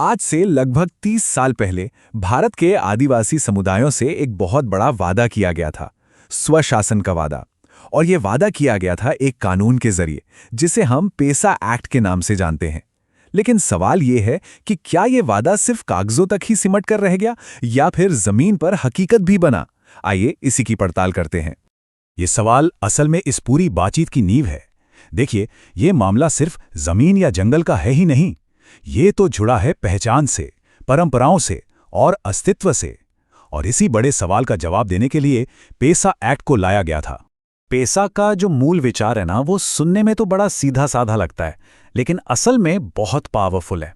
आज से लगभग 30 साल पहले भारत के आदिवासी समुदायों से एक बहुत बड़ा वादा किया गया था, स्वशासन का वादा। और ये वादा किया गया था एक कानून के जरिए, जिसे हम पेसा एक्ट के नाम से जानते हैं। लेकिन सवाल ये है कि क्या ये वादा सिर्फ कागजों तक ही सिमट कर रह गया या फिर जमीन पर हकीकत भी बना? आइए इसी की पड़ताल करते हैं। ये सवाल असल में इस पूरी बातचीत की नींव है। देखिए, ये मामला सिर्फ जमीन या जंगल का है ही नहीं, ये तो जुड़ा है पहचान से, परंपराओं से और अस्तित्व से। और इसी बड़े सवाल का जवाब देने के लिए पेसा एक्ट को लाया गया था। पेसा का जो मूल विचार है ना, वो सुनने में तो बड़ा सीधा साधा लगता है, लेकिन असल में बहुत पावरफुल है।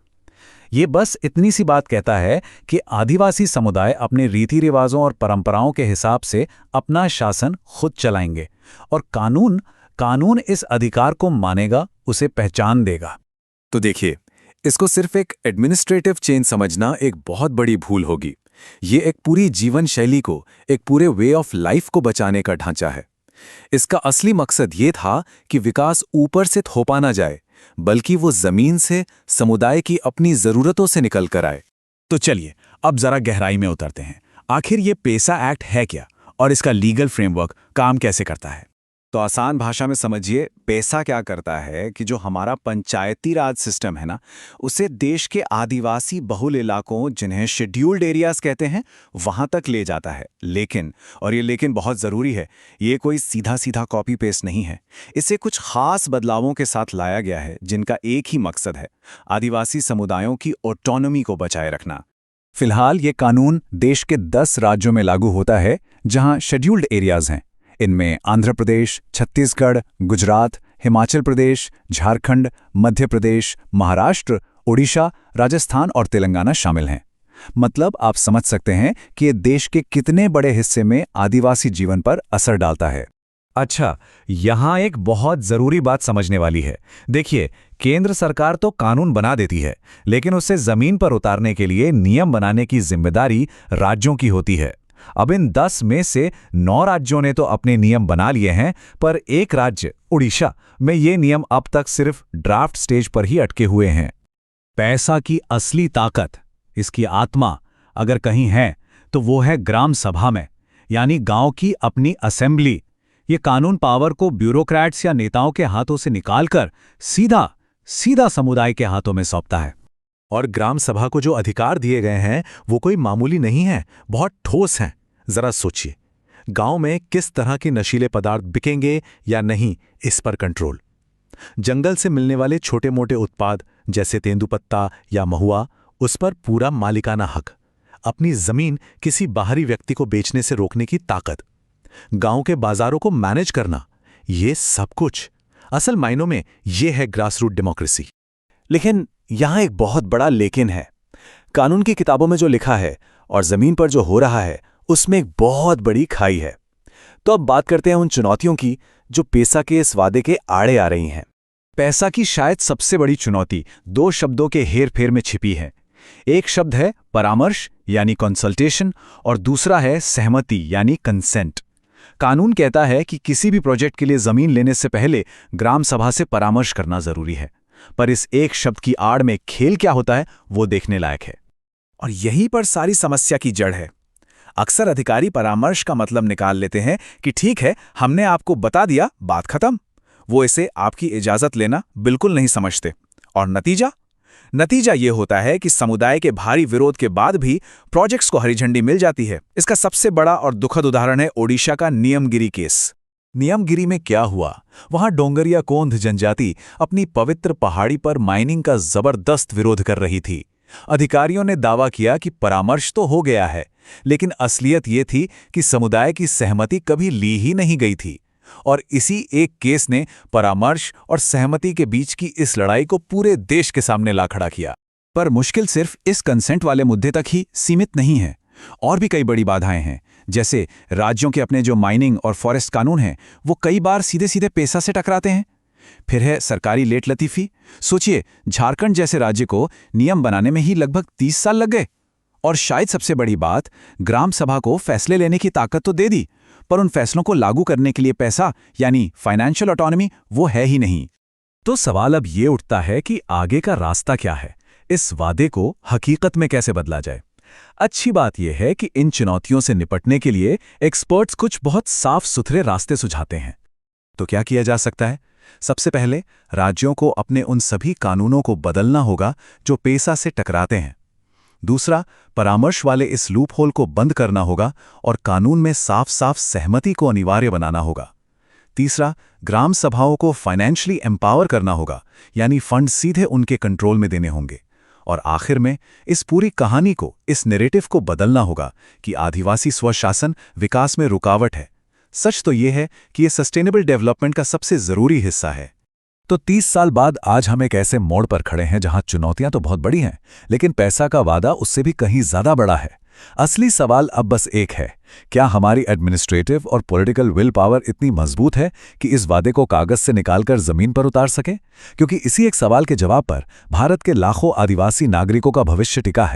ये बस इतनी सी बात कहता है कि आदिवासी समुदाय अपने रीति रिवाजों और परंपराओं के हिसाब से अपना शासन खुद चलाएंगे, और कानून इस अधिकार को मानेगा, उसे पहचान देगा। तो देखिए, इसको सिर्फ एक एडमिनिस्ट्रेटिव चेंज समझना एक बहुत बड़ी भूल होगी। ये एक पूरी जीवन शैली को, एक पूरे वे ऑफ लाइफ को बचाने का ढांचा है। इसका असली मकसद ये था कि विकास ऊपर से थोपा ना जाए, बल्कि वो जमीन से, समुदाय की अपनी जरूरतों से निकल कर आए। तो चलिए अब जरा गहराई में उतरते हैं। आखिर ये पेसा एक्ट है क्या और इसका लीगल फ्रेमवर्क काम कैसे करता है? तो आसान भाषा में समझिए, पेसा क्या करता है कि जो हमारा पंचायती राज सिस्टम है ना, उसे देश के आदिवासी बहुल इलाकों, जिन्हें शेड्यूल्ड एरियाज कहते हैं, वहां तक ले जाता है। लेकिन, और ये लेकिन बहुत जरूरी है, ये कोई सीधा सीधा कॉपी पेस्ट नहीं है। इसे कुछ खास बदलावों के साथ लाया गया है, जिनका एक ही मकसद है, आदिवासी समुदायों की ऑटोनॉमी को बचाए रखना। फिलहाल ये कानून देश के 10 राज्यों में लागू होता है जहां शेड्यूल्ड एरियाज हैं। इनमें आंध्र प्रदेश, छत्तीसगढ़, गुजरात, हिमाचल प्रदेश, झारखंड, मध्य प्रदेश, महाराष्ट्र, ओडिशा, राजस्थान और तेलंगाना शामिल हैं। मतलब आप समझ सकते हैं कि ये देश के कितने बड़े हिस्से में आदिवासी जीवन पर असर डालता है। अच्छा, यहाँ एक बहुत जरूरी बात समझने वाली है। देखिए, केंद्र सरकार तो कानून बना देती है, लेकिन उसे जमीन पर उतारने के लिए नियम बनाने की जिम्मेदारी राज्यों की होती है। अब इन 10 में से 9 राज्यों ने तो अपने नियम बना लिए हैं, पर एक राज्य उड़ीसा में ये नियम अब तक सिर्फ ड्राफ्ट स्टेज पर ही अटके हुए हैं। पेसा की असली ताकत, इसकी आत्मा अगर कहीं है तो वो है ग्राम सभा में, यानी गांव की अपनी असेंबली। ये कानून पावर को ब्यूरोक्रेट्स या नेताओं के हाथों से निकालकर सीधा समुदाय के हाथों में सौंपता है। और ग्राम सभा को जो अधिकार दिए गए हैं वो कोई मामूली नहीं है, बहुत ठोस हैं। जरा सोचिए, गांव में किस तरह के नशीले पदार्थ बिकेंगे या नहीं, इस पर कंट्रोल। जंगल से मिलने वाले छोटे मोटे उत्पाद जैसे तेंदुपत्ता या महुआ, उस पर पूरा मालिकाना हक। अपनी जमीन किसी बाहरी व्यक्ति को बेचने से रोकने की ताकत। गांव के बाजारों को मैनेज करना, ये सब कुछ असल मायनों में ये है ग्रासरूट डेमोक्रेसी। लेकिन यहां एक बहुत बड़ा लेकिन है। कानून की किताबों में जो लिखा है और जमीन पर जो हो रहा है, उसमें एक बहुत बड़ी खाई है। तो अब बात करते हैं उन चुनौतियों की जो पेसा के इस वादे के आड़े आ रही हैं। पेसा की शायद सबसे बड़ी चुनौती 2 शब्दों के हेरफेर में छिपी है। एक शब्द है परामर्श यानी कंसल्टेशन, और दूसरा है सहमति यानी कंसेंट। कानून कहता है कि किसी भी प्रोजेक्ट के लिए जमीन लेने से पहले ग्राम सभा से परामर्श करना जरूरी है, पर इस एक शब्द की आड़ में खेल क्या होता है वो देखने लायक है। और यहीं पर सारी समस्या की जड़ है। अक्सर अधिकारी परामर्श का मतलब निकाल लेते हैं कि ठीक है, हमने आपको बता दिया, बात खत्म। वो इसे आपकी इजाजत लेना बिल्कुल नहीं समझते। और नतीजा ये होता है कि समुदाय के भारी विरोध के बाद भी प्रोजेक्ट्स को हरी झंडी मिल जाती है। इसका सबसे बड़ा और दुखद उदाहरण है ओडिशा का नियमगिरी केस। नियमगिरी में क्या हुआ? वहां डोंगरिया कोंध जनजाति अपनी पवित्र पहाड़ी पर माइनिंग का जबरदस्त विरोध कर रही थी। अधिकारियों ने दावा किया कि परामर्श तो हो गया है, लेकिन असलियत ये थी कि समुदाय की सहमति कभी ली ही नहीं गई थी। और इसी एक केस ने परामर्श और सहमति के बीच की इस लड़ाई को पूरे देश के सामने ला खड़ा किया। पर मुश्किल सिर्फ इस कंसेंट वाले मुद्दे तक ही सीमित नहीं है। और भी कई बड़ी बाधाएं हैं, जैसे राज्यों के अपने जो माइनिंग और फॉरेस्ट कानून हैं, वो कई बार सीधे सीधे पेसा से टकराते हैं। फिर है सरकारी लेट लतीफ़ी। सोचिए, झारखंड जैसे राज्य को नियम बनाने में ही लगभग 30 साल लग गए। और शायद सबसे बड़ी बात, ग्राम सभा को फैसले लेने की ताकत तो दे दी, पर उन फैसलों को लागू करने के लिए पैसा यानी फाइनेंशियल ऑटोनॉमी वो है ही नहीं। तो सवाल अब ये उठता है कि आगे का रास्ता क्या है? इस वादे को हकीकत में कैसे बदला जाए? अच्छी बात यह है कि इन चुनौतियों से निपटने के लिए एक्सपर्ट्स कुछ बहुत साफ सुथरे रास्ते सुझाते हैं। तो क्या किया जा सकता है? सबसे पहले राज्यों को अपने उन सभी कानूनों को बदलना होगा जो पेसा से टकराते हैं। दूसरा, परामर्श वाले इस लूप होल को बंद करना होगा और कानून में साफ साफ सहमति को अनिवार्य बनाना होगा। तीसरा, ग्राम सभाओं को फाइनेंशियली एम्पावर करना होगा, यानी फंड सीधे उनके कंट्रोल में देने होंगे। और आखिर में इस पूरी कहानी को, इस नैरेटिव को बदलना होगा कि आदिवासी स्वशासन विकास में रुकावट है। सच तो यह है कि यह सस्टेनेबल डेवलपमेंट का सबसे जरूरी हिस्सा है। तो 30 साल बाद आज हम एक ऐसे मोड़ पर खड़े हैं जहां चुनौतियां तो बहुत बड़ी हैं, लेकिन पैसा का वादा उससे भी कहीं ज्यादा बड़ा है। असली सवाल अब बस एक है, क्या हमारी एडमिनिस्ट्रेटिव और पॉलिटिकल विल पावर इतनी मजबूत है कि इस वादे को कागज से निकालकर जमीन पर उतार सके? क्योंकि इसी एक सवाल के जवाब पर भारत के लाखों आदिवासी नागरिकों का भविष्य टिका है।